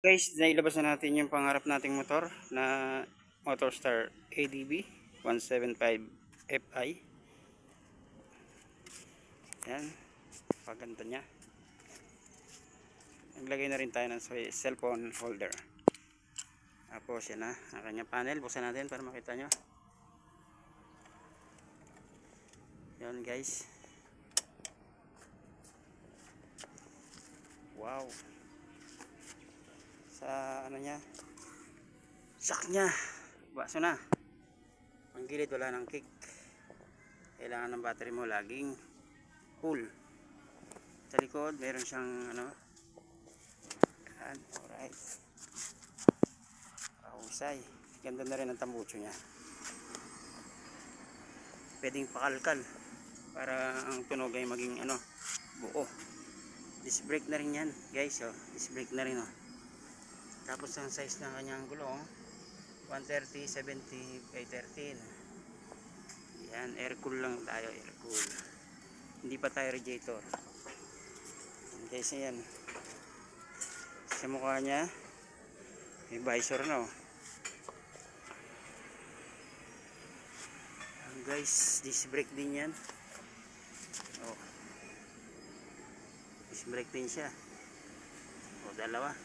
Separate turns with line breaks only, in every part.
Guys, nailabas na natin yung pangarap nating motor na Motorstar ADB 175 Fi. Yan, paganda niya. Naglagay na rin tayo ng cellphone holder. Tapos yan na, ang kanyang panel. Buksan natin para makita nyo. Yan guys. Wow. Sa ano niya, shock niya, baso na. Ang gilid wala ng kick. Kailangan ng battery mo laging full. Sa likod meron siyang ano, yan, alright, kahusay. Ganda na rin ang tambucho niya. Pwedeng pakalkal para ang tunog ay maging ano, buo. Disc brake na rin yan guys, oh. Disc brake na rin, oh. Tapos ang size ng kanyang gulong 130, 70 by 13. Yan, air cool lang tayo, air cool. Hindi pa tayo radiator. Yan guys, yan. Sa mukha niya may visor na, oh. Yan guys, disc brake din yan. Oh. Disc brake din siya. O, dalawa.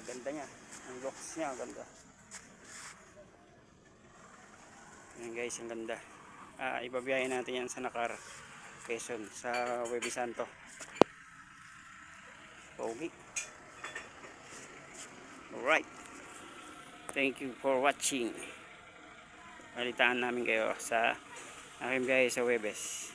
Ganda niya, ang looks niya, ang ganda. Yan guys, ang ganda. Ibabiyahin natin yan sa Nakar, Quezon, sa Hueves Santo. Pogi. Alright, thank you for watching. Balitaan namin kayo sa aking biyahe sa Hueves.